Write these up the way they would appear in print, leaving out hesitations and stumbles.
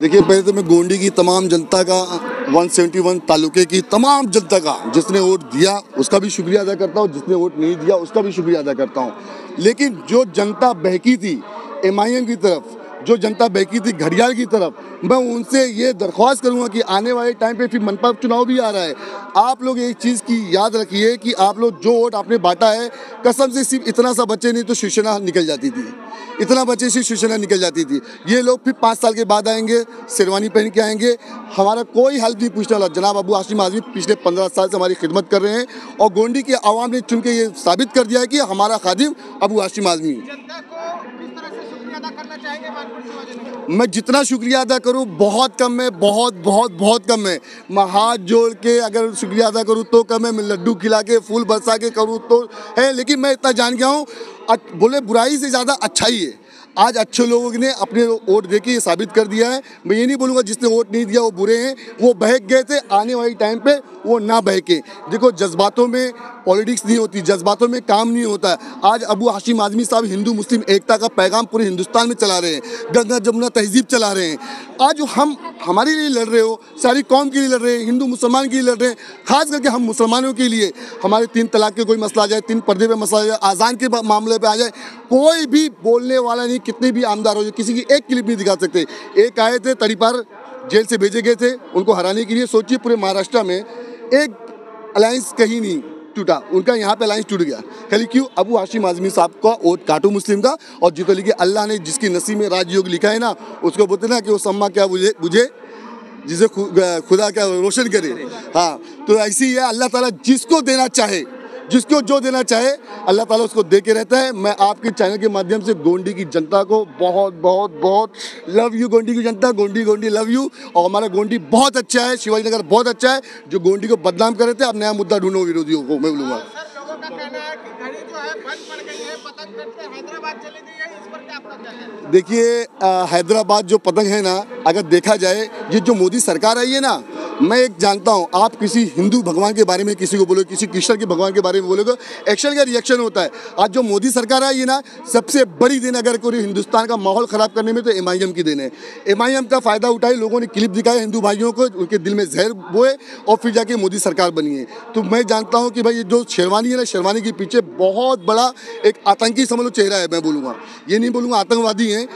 देखिए, पहले तो मैं गोंडी की तमाम जनता का 171 तालुके की तमाम जनता का जिसने वोट दिया उसका भी शुक्रिया अदा करता हूँ, जिसने वोट नहीं दिया उसका भी शुक्रिया अदा करता हूँ। लेकिन जो जनता बहकी थी MIM की तरफ, जो जनता बहकी थी घड़ियाल की तरफ, मैं उनसे ये दरख्वास्त करूंगा कि आने वाले टाइम पे फिर मनपा चुनाव भी आ रहा है। आप लोग एक चीज़ की याद रखिए कि आप लोग जो वोट आपने बांटा है, कसम से सिर्फ इतना सा बच्चे नहीं तो शिवसेना निकल जाती थी, इतना बच्चे से शिवसेना निकल जाती थी। ये लोग फिर 5 साल के बाद आएंगे, शेरवानी पहन के आएंगे, हमारा कोई हेल्प नहीं पूछने वाला। जनाब अबू हाशिम आज़मी पिछले 15 साल से हमारी खिदमत कर रहे हैं और गोंडी की आवाम ने चुन के ये साबित कर दिया है कि हमारा खादिम अबू हाशिम आज़मी। मैं जितना शुक्रिया अदा करूं बहुत कम है, बहुत कम है। मैं हाथ जोड़ के अगर शुक्रिया अदा करूं तो कम है, मैं लड्डू खिला के फूल बरसा के करूं तो है। लेकिन मैं इतना जान गया हूं, बोले बुराई से ज़्यादा अच्छाई है। आज अच्छे लोगों ने अपने वोट दे के ये साबित कर दिया है। मैं ये नहीं बोलूँगा जिसने वोट नहीं दिया वो बुरे हैं, वो बहक गए थे। आने वाले टाइम पे वो ना बहके। देखो, जज्बातों में पॉलिटिक्स नहीं होती, जज्बातों में काम नहीं होता है। आज अबू हाशिम आज़मी साहब हिंदू मुस्लिम एकता का पैगाम पूरे हिंदुस्तान में चला रहे हैं, गंगा जमुना तहजीब चला रहे हैं। आज हम हमारे लिए लड़ रहे हो, सारी कौम के लिए लड़ रहे हैं, हिंदू मुसलमान के लिए लड़ रहे हैं। खास करके हम मुसलमानों के लिए हमारे 3 तलाक के कोई मसला आ जाए, 3 पर्दे पे मसला आ जाए, आज़ान के मामले पे आ जाए, कोई भी बोलने वाला नहीं। कितने भी आमदार हो जाए, किसी की एक क्लिप नहीं दिखा सकते। एक आए थे तड़ीपार जेल से भेजे गए थे उनको हराने के लिए। सोचिए पूरे महाराष्ट्र में एक अलायंस कहीं नहीं टूटा, उनका यहाँ पे अलायंस टूट गया। खाली क्यों? अबू हाशिम आज़मी साहब का वोट काटू मुस्लिम का और जीतो। लेकिन अल्लाह ने जिसकी नसीब में राजयोग लिखा है ना, उसको बोलते ना कि वो सम्मा क्या बुझे जिसे खुदा क्या रोशन करे। हाँ, तो ऐसी है, अल्लाह ताला जिसको देना चाहे, जिसको जो देना चाहे अल्लाह ताला उसको दे के रहता है। मैं आपके चैनल के माध्यम से गोंडी की जनता को बहुत लव यू। गोंडी की जनता, गोंडी लव यू। और हमारा गोंडी बहुत अच्छा है, शिवाजी नगर बहुत अच्छा है। जो गोंडी को बदनाम कर रहे थे, अब नया मुद्दा ढूंढो विरोधियों को, मैं बोलूँगा। देखिए, हैदराबाद जो पतंग है ना, अगर देखा जाए ये जो मोदी सरकार आई है ना, मैं एक जानता हूँ, आप किसी हिंदू भगवान के बारे में किसी को बोलो, किसी कृष्ण के भगवान के बारे में बोलोगे, एक्शन का रिएक्शन होता है। आज जो मोदी सरकार आई है ना, सबसे बड़ी देन अगर कोई हिंदुस्तान का माहौल ख़राब करने में तो MIM की देन है। MIM का फ़ायदा उठाए, लोगों ने क्लिप दिखाए हिंदू भाइयों को, उनके दिल में जहर बोए और फिर जाके मोदी सरकार बनी है। तो मैं जानता हूँ कि भाई ये जो शेरवानी है ना, शेरवानी के पीछे बहुत बड़ा एक आतंकी समझ लो चेहरा है। मैं बोलूँगा, ये नहीं बोलूँगा आतंकवादी हैं।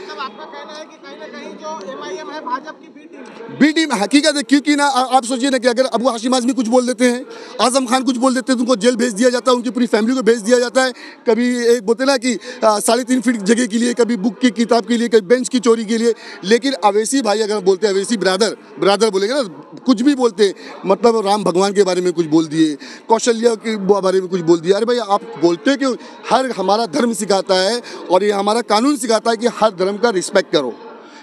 बी टीम हकीकत है, क्योंकि ना आप सोचिए ना कि अगर अबू हाशिम आज़मी कुछ बोल देते हैं, आज़म खान कुछ बोल देते हैं, तो उनको जेल भेज दिया जाता है, उनकी पूरी फैमिली को भेज दिया जाता है। कभी एक बोलते ना कि 3.5 फीट जगह के लिए, कभी बुक की किताब के लिए, कभी बेंच की चोरी के लिए। लेकिन अवैसी भाई अगर बोलते हैं, अवैसी ब्रादर बोलेंगे ना, कुछ भी बोलते हैं, मतलब राम भगवान के बारे में कुछ बोल दिए, कौशल्या के बारे में कुछ बोल दिया। अरे भाई आप बोलते क्यों? हमारा धर्म सिखाता है और ये हमारा कानून सिखाता है कि हर धर्म का रिस्पेक्ट करो।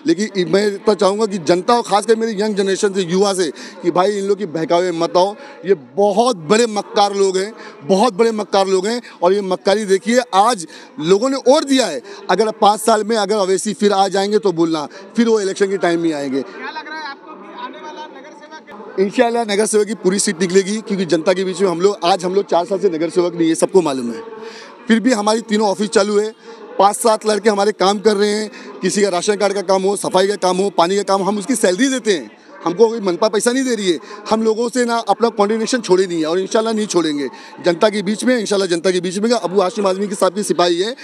लेकिन मैं इतना चाहूँगा कि जनता और खासकर मेरी यंग जनरेशन से, युवा से, कि भाई इन लोग की बहकावे मत आओ। ये बहुत बड़े मक्कार लोग हैं, बहुत बड़े मक्कार लोग हैं। और ये मक्कारी देखिए, आज लोगों ने वोट दिया है, अगर 5 साल में अगर अवैसी फिर आ जाएंगे तो बोलना, फिर वो इलेक्शन के टाइम में आएंगे। क्या लग रहा है आपको कि आने वाला नगर सेवक? इंशाल्लाह नगर सेवक की पूरी सीट निकलेगी, क्योंकि जनता के बीच में हम लोग 4 साल से नगर सेवक नहीं है, सबको मालूम है। फिर भी हमारी तीनों ऑफिस चालू है, 5-7 लड़के हमारे काम कर रहे हैं। किसी का राशन कार्ड का काम हो, सफाई का काम हो, पानी का काम, हम उसकी सैलरी देते हैं। हमको कोई मनपा पैसा नहीं दे रही है। हम लोगों से ना अपना कोऑर्डिनेशन छोड़े नहीं है और इंशाल्लाह नहीं छोड़ेंगे। जनता के बीच में, इंशाल्लाह जनता के बीच में। अबू हाशिम आज़मी के साहब की सिपाही है।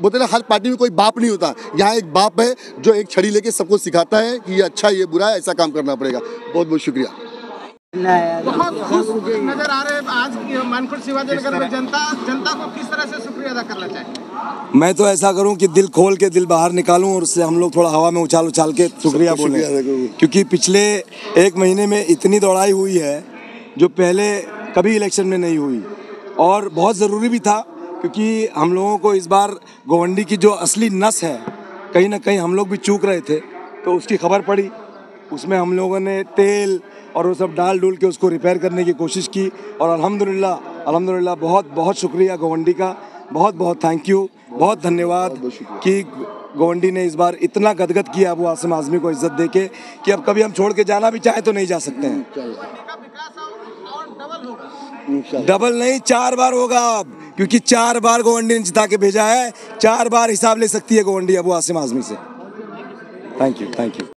बोलते ना हर पार्टी में कोई बाप नहीं होता, यहाँ एक बाप है जो एक छड़ी लेके सबको सिखाता है कि ये अच्छा, ये बुरा है, ऐसा काम करना पड़ेगा। बहुत शुक्रिया। बहुत खुश नजर आ रहे हैं आज मानपुर शिवाजी नगर में जनता को किस तरह से शुक्रिया अदा करना चाहिए? मैं तो ऐसा करूं कि दिल खोल के दिल बाहर निकालूं और उससे हम लोग थोड़ा हवा में उछाल के शुक्रिया बोलें, क्योंकि पिछले 1 महीने में इतनी दौड़ाई हुई है जो पहले कभी इलेक्शन में नहीं हुई। और बहुत ज़रूरी भी था, क्योंकि हम लोगों को इस बार गोवंडी की जो असली नस है, कहीं ना कहीं हम लोग भी चूक रहे थे, तो उसकी खबर पड़ी। उसमें हम लोगों ने तेल और वो सब डाल डूल के उसको रिपेयर करने की कोशिश की। और अल्हम्दुलिल्लाह बहुत शुक्रिया गोवंडी का, बहुत थैंक यू, बहुत धन्यवाद कि गोवंडी ने इस बार इतना गदगद किया अबू हाशिम आज़मी को इज्जत देके कि अब कभी हम छोड़ के जाना भी चाहे तो नहीं जा सकते हैं। डबल नहीं, 4 बार होगा अब, क्योंकि 4 बार गोवंडी ने जिता के भेजा है। 4 बार हिसाब ले सकती है गोवंडी अबू हाशिम आज़मी से। Thank you.